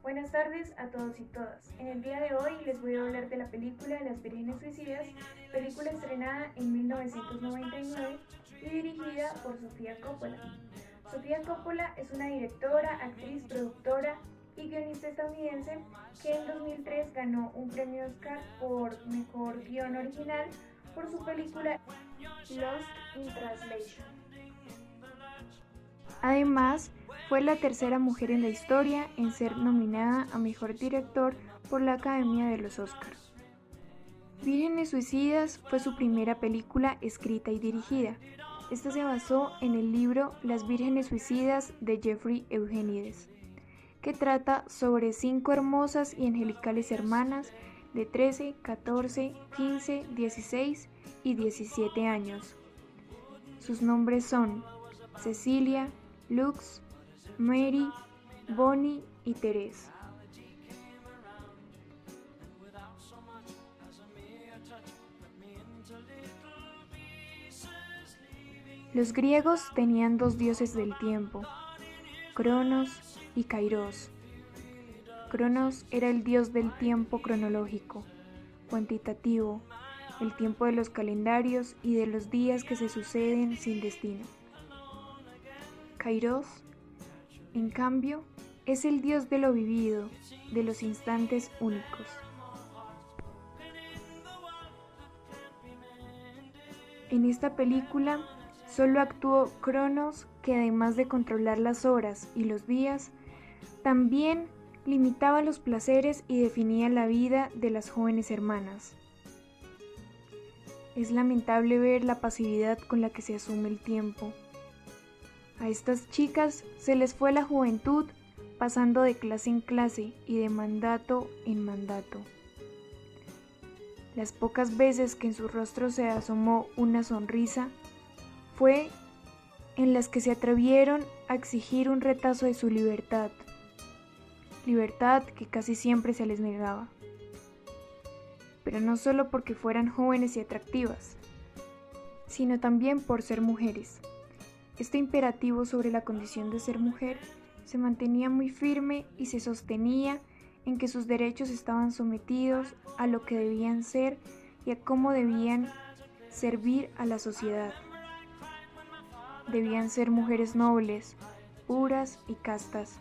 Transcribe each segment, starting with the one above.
Buenas tardes a todos y todas. En el día de hoy les voy a hablar de la película Las Vírgenes Suicidas, película estrenada en 1999 y dirigida por Sofía Coppola. Sofía Coppola es una directora, actriz, productora y guionista estadounidense que en 2003 ganó un premio Oscar por Mejor Guión Original por su película Lost in Translation. Además, fue la tercera mujer en la historia en ser nominada a Mejor Director por la Academia de los Oscars. Vírgenes Suicidas fue su primera película escrita y dirigida. Esta se basó en el libro Las Vírgenes Suicidas de Jeffrey Eugenides, que trata sobre 5 hermosas y angelicales hermanas de 13, 14, 15, 16 y 17 años. Sus nombres son Cecilia, Lux, Mary, Bonnie y Therese. Los griegos tenían 2 dioses del tiempo, Cronos y Kairos. Cronos era el dios del tiempo cronológico, cuantitativo, el tiempo de los calendarios y de los días que se suceden sin destino. Kairos, en cambio, es el dios de lo vivido, de los instantes únicos. En esta película solo actuó Cronos, que además de controlar las horas y los días, también limitaba los placeres y definía la vida de las jóvenes hermanas. Es lamentable ver la pasividad con la que se asume el tiempo. A estas chicas se les fue la juventud pasando de clase en clase y de mandato en mandato. Las pocas veces que en su rostro se asomó una sonrisa fue en las que se atrevieron a exigir un retazo de su libertad que casi siempre se les negaba. Pero no solo porque fueran jóvenes y atractivas, sino también por ser mujeres. Este imperativo sobre la condición de ser mujer se mantenía muy firme y se sostenía en que sus derechos estaban sometidos a lo que debían ser y a cómo debían servir a la sociedad. Debían ser mujeres nobles, puras y castas,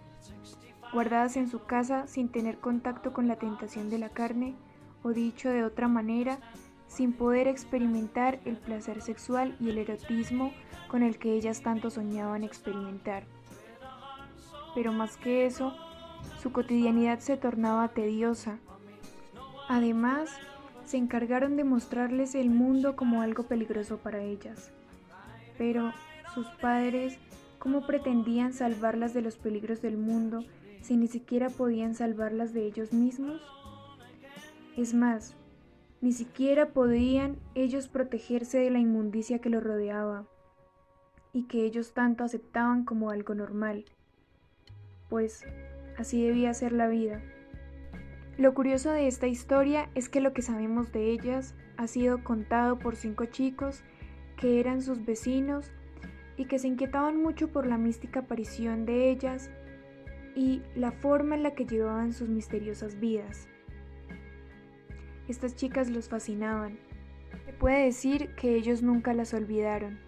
guardadas en su casa sin tener contacto con la tentación de la carne, o dicho de otra manera, sin poder experimentar el placer sexual y el erotismo con el que ellas tanto soñaban experimentar. Pero más que eso, su cotidianidad se tornaba tediosa. Además, se encargaron de mostrarles el mundo como algo peligroso para ellas. Pero sus padres, ¿cómo pretendían salvarlas de los peligros del mundo si ni siquiera podían salvarlas de ellos mismos? Es más, ni siquiera podían ellos protegerse de la inmundicia que los rodeaba y que ellos tanto aceptaban como algo normal, pues así debía ser la vida. Lo curioso de esta historia es que lo que sabemos de ellas ha sido contado por 5 chicos que eran sus vecinos y que se inquietaban mucho por la mística aparición de ellas y la forma en la que llevaban sus misteriosas vidas. Estas chicas los fascinaban. Se puede decir que ellos nunca las olvidaron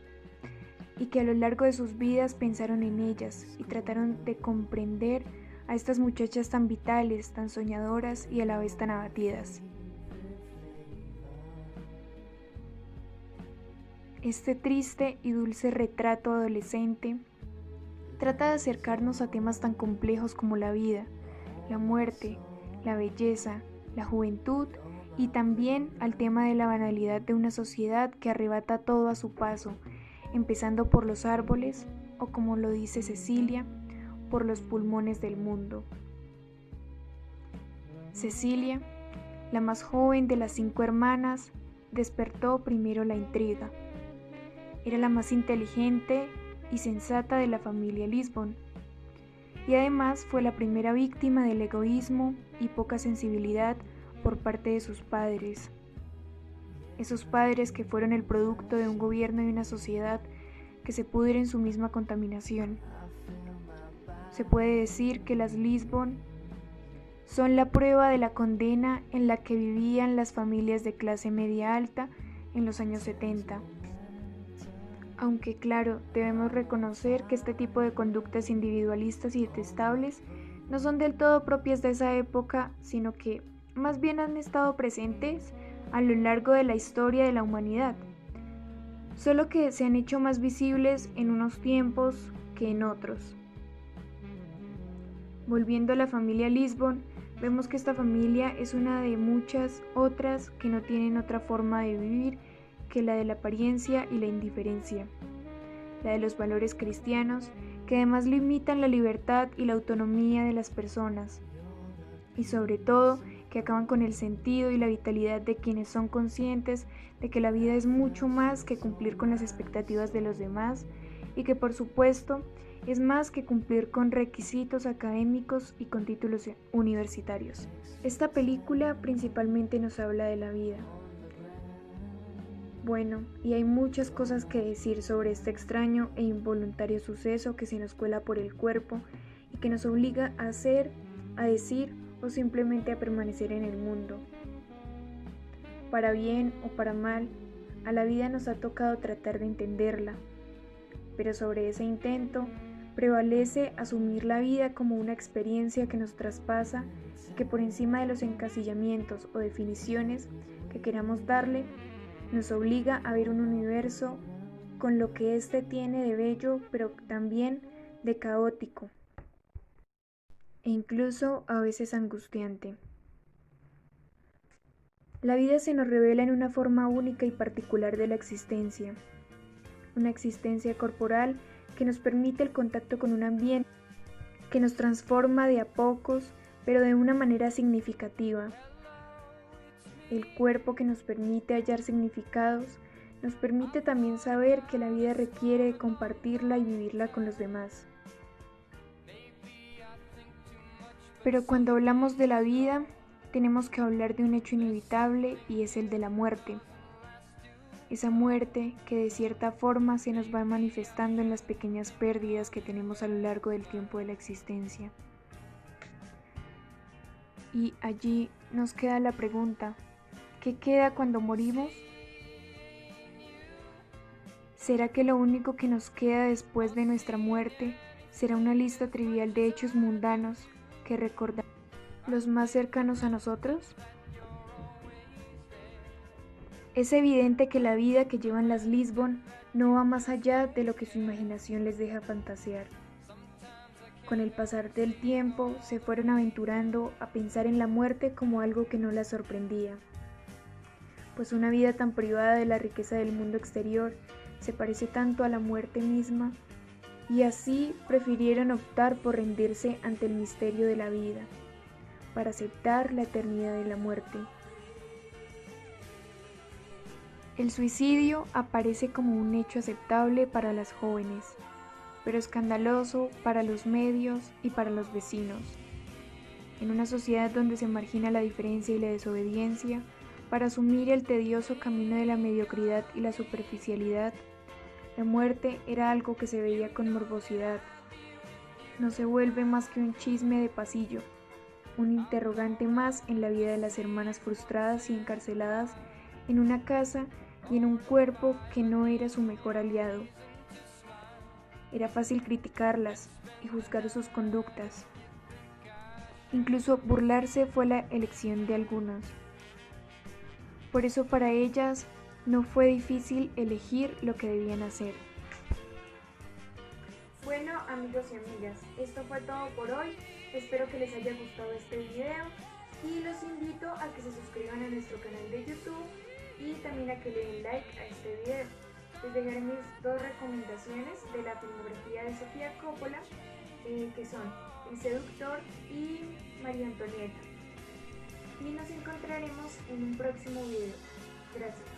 y que a lo largo de sus vidas pensaron en ellas y trataron de comprender a estas muchachas tan vitales, tan soñadoras y a la vez tan abatidas. Este triste y dulce retrato adolescente trata de acercarnos a temas tan complejos como la vida, la muerte, la belleza, la juventud y también al tema de la banalidad de una sociedad que arrebata todo a su paso, empezando por los árboles o, como lo dice Cecilia, por los pulmones del mundo. Cecilia, la más joven de las 5 hermanas, despertó primero la intriga. Era la más inteligente y sensata de la familia Lisbon, y además fue la primera víctima del egoísmo y poca sensibilidad por parte de sus padres. Esos padres que fueron el producto de un gobierno y una sociedad que se pudre en su misma contaminación. Se puede decir que las Lisbon son la prueba de la condena en la que vivían las familias de clase media alta en los años 70. Aunque claro, debemos reconocer que este tipo de conductas individualistas y detestables no son del todo propias de esa época, sino que más bien han estado presentes a lo largo de la historia de la humanidad, solo que se han hecho más visibles en unos tiempos que en otros. Volviendo a la familia Lisbon, vemos que esta familia es una de muchas otras que no tienen otra forma de vivir que la de la apariencia y la indiferencia, la de los valores cristianos, que además limitan la libertad y la autonomía de las personas, y sobre todo que acaban con el sentido y la vitalidad de quienes son conscientes de que la vida es mucho más que cumplir con las expectativas de los demás y que por supuesto es más que cumplir con requisitos académicos y con títulos universitarios. Esta película principalmente nos habla de la vida. Bueno, y hay muchas cosas que decir sobre este extraño e involuntario suceso que se nos cuela por el cuerpo y que nos obliga a hacer, a decir o simplemente a permanecer en el mundo. Para bien o para mal, a la vida nos ha tocado tratar de entenderla, pero sobre ese intento prevalece asumir la vida como una experiencia que nos traspasa y que por encima de los encasillamientos o definiciones que queramos darle, nos obliga a ver un universo con lo que éste tiene de bello, pero también de caótico, e incluso a veces angustiante. La vida se nos revela en una forma única y particular de la existencia, una existencia corporal que nos permite el contacto con un ambiente que nos transforma de a pocos, pero de una manera significativa. El cuerpo que nos permite hallar significados, nos permite también saber que la vida requiere de compartirla y vivirla con los demás. Pero cuando hablamos de la vida, tenemos que hablar de un hecho inevitable y es el de la muerte. Esa muerte que de cierta forma se nos va manifestando en las pequeñas pérdidas que tenemos a lo largo del tiempo de la existencia. Y allí nos queda la pregunta, ¿qué queda cuando morimos? ¿Será que lo único que nos queda después de nuestra muerte será una lista trivial de hechos mundanos que recordarán los más cercanos a nosotros? Es evidente que la vida que llevan las Lisbon no va más allá de lo que su imaginación les deja fantasear. Con el pasar del tiempo se fueron aventurando a pensar en la muerte como algo que no las sorprendía, pues una vida tan privada de la riqueza del mundo exterior se parece tanto a la muerte misma, y así prefirieron optar por rendirse ante el misterio de la vida, para aceptar la eternidad de la muerte. El suicidio aparece como un hecho aceptable para las jóvenes, pero escandaloso para los medios y para los vecinos. En una sociedad donde se margina la diferencia y la desobediencia, para asumir el tedioso camino de la mediocridad y la superficialidad, la muerte era algo que se veía con morbosidad. No se vuelve más que un chisme de pasillo, un interrogante más en la vida de las hermanas frustradas y encarceladas en una casa y en un cuerpo que no era su mejor aliado. Era fácil criticarlas y juzgar sus conductas. Incluso burlarse fue la elección de algunos. Por eso para ellas no fue difícil elegir lo que debían hacer. Bueno, amigos y amigas, esto fue todo por hoy. Espero que les haya gustado este video y los invito a que se suscriban a nuestro canal de YouTube y también a que le den like a este video. Les dejaré mis dos recomendaciones de la filmografía de Sofía Coppola, que son El Seductor y María Antonieta. Y nos encontraremos en un próximo video. Gracias.